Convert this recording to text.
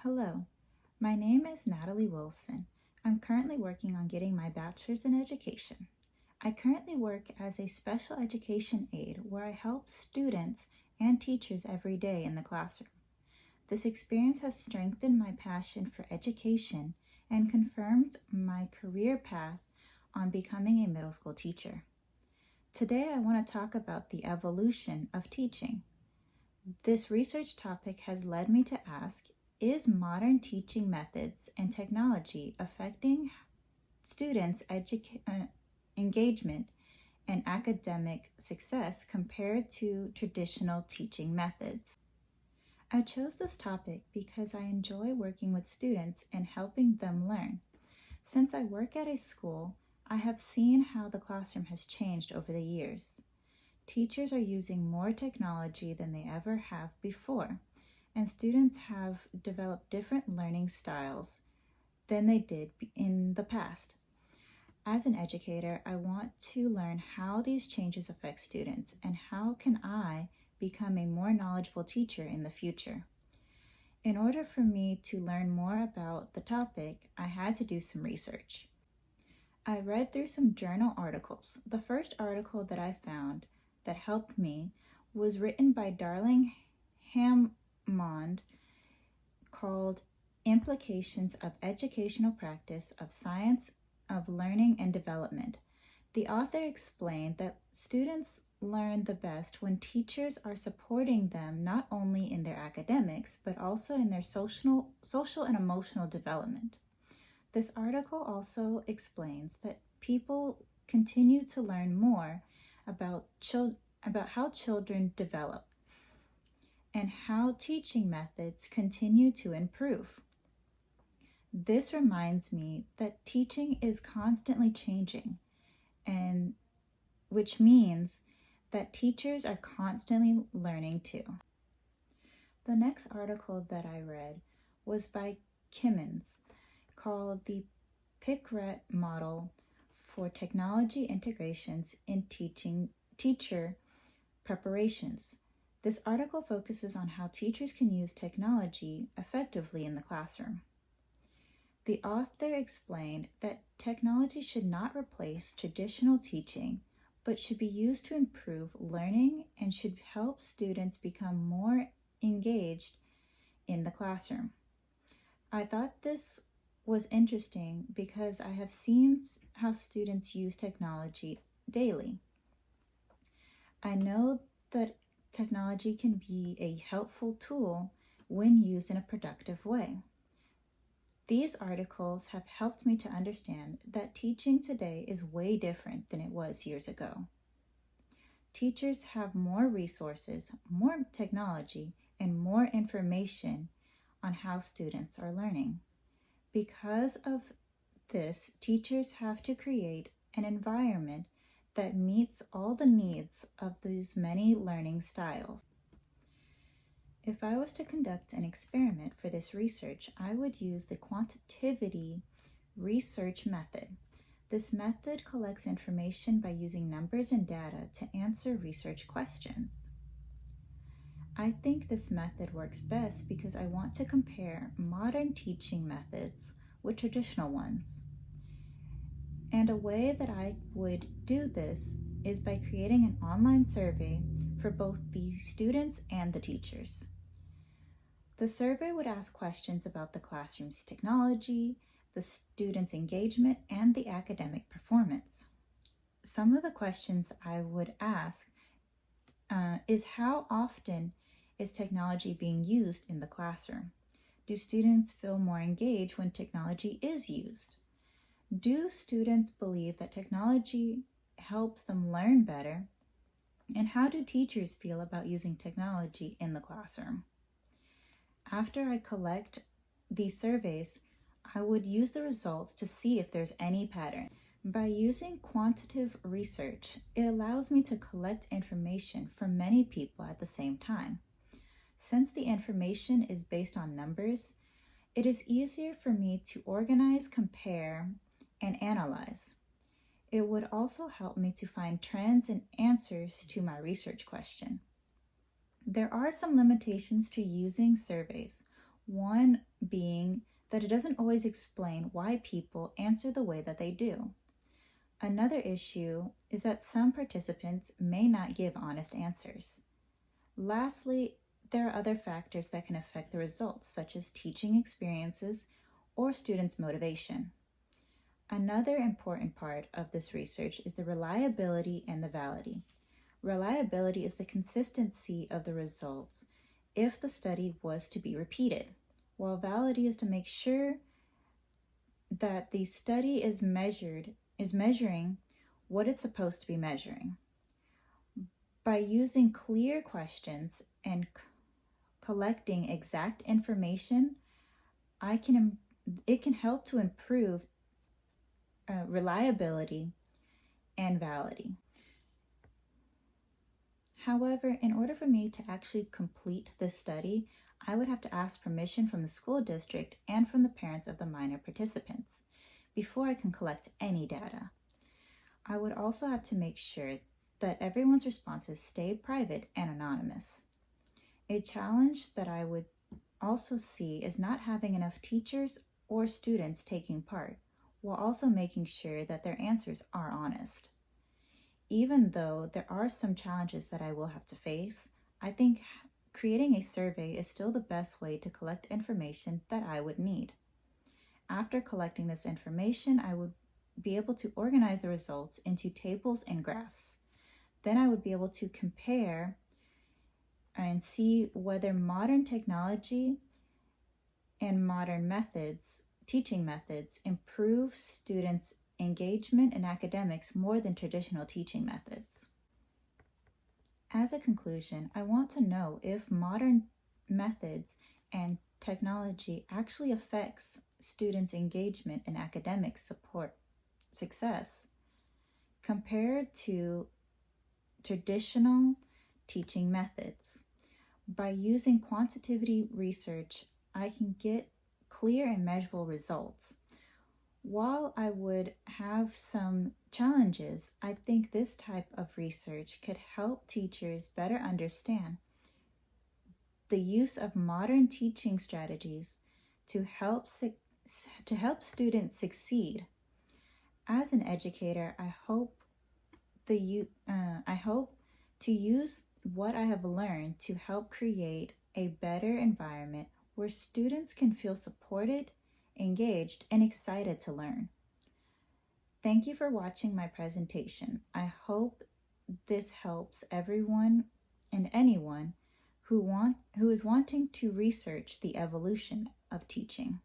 Hello, my name is Natalie Wilson. I'm currently working on getting my bachelor's in education. I currently work as a special education aide where I help students and teachers every day in the classroom. This experience has strengthened my passion for education and confirmed my career path on becoming a middle school teacher. Today, I want to talk about the evolution of teaching. This research topic has led me to ask, is modern teaching methods and technology affecting students' engagement and academic success compared to traditional teaching methods? I chose this topic because I enjoy working with students and helping them learn. Since I work at a school, I have seen how the classroom has changed over the years. Teachers are using more technology than they ever have before, and students have developed different learning styles than they did in the past. As an educator, I want to learn how these changes affect students and how can I become a more knowledgeable teacher in the future. In order for me to learn more about the topic, I had to do some research. I read through some journal articles. The first article that I found that helped me was written by Darling Hammond called Implications of Educational Practice of Science of Learning and Development. The author explained that students learn the best when teachers are supporting them not only in their academics, but also in their social and emotional development. This article also explains that people continue to learn more about how children develop and how teaching methods continue to improve. This reminds me that teaching is constantly changing, and which means that teachers are constantly learning too. The next article that I read was by Kimmins called The Pickret Model for Technology Integrations in Teacher Preparations. This article focuses on how teachers can use technology effectively in the classroom. The author explained that technology should not replace traditional teaching, but should be used to improve learning and should help students become more engaged in the classroom. I thought this was interesting because I have seen how students use technology daily. I know that technology can be a helpful tool when used in a productive way. These articles have helped me to understand that teaching today is way different than it was years ago. Teachers have more resources, more technology, and more information on how students are learning. Because of this, teachers have to create an environment that meets all the needs of these many learning styles. If I was to conduct an experiment for this research, I would use the quantitative research method. This method collects information by using numbers and data to answer research questions. I think this method works best because I want to compare modern teaching methods with traditional ones. And a way that I would do this is by creating an online survey for both the students and the teachers. The survey would ask questions about the classroom's technology, the students' engagement, and the academic performance. Some of the questions I would ask is how often is technology being used in the classroom? Do students feel more engaged when technology is used? Do students believe that technology helps them learn better? And how do teachers feel about using technology in the classroom? After I collect these surveys, I would use the results to see if there's any pattern. By using quantitative research, it allows me to collect information from many people at the same time. Since the information is based on numbers, it is easier for me to organize, compare, and analyze. It would also help me to find trends and answers to my research question. There are some limitations to using surveys. One being that it doesn't always explain why people answer the way that they do. Another issue is that some participants may not give honest answers. Lastly, there are other factors that can affect the results, such as teaching experiences or students' motivation. Another important part of this research is the reliability and the validity. Reliability is the consistency of the results if the study was to be repeated, while validity is to make sure that the study is measuring what it's supposed to be measuring. By using clear questions and collecting exact information, it can help to improve reliability and validity. However, in order for me to actually complete this study, I would have to ask permission from the school district and from the parents of the minor participants before I can collect any data. I would also have to make sure that everyone's responses stay private and anonymous. A challenge that I would also see is not having enough teachers or students taking part, while also making sure that their answers are honest. Even though there are some challenges that I will have to face, I think creating a survey is still the best way to collect information that I would need. After collecting this information, I would be able to organize the results into tables and graphs. Then I would be able to compare and see whether modern technology and modern teaching methods, improve students' engagement in academics more than traditional teaching methods. As a conclusion, I want to know if modern methods and technology actually affects students' engagement in academic success compared to traditional teaching methods. By using quantitative research, I can get clear and measurable results. While I would have some challenges, I think this type of research could help teachers better understand the use of modern teaching strategies to help students succeed. As an educator, I hope to use what I have learned to help create a better environment where students can feel supported, engaged, and excited to learn. Thank you for watching my presentation. I hope this helps everyone and anyone who is wanting to research the evolution of teaching.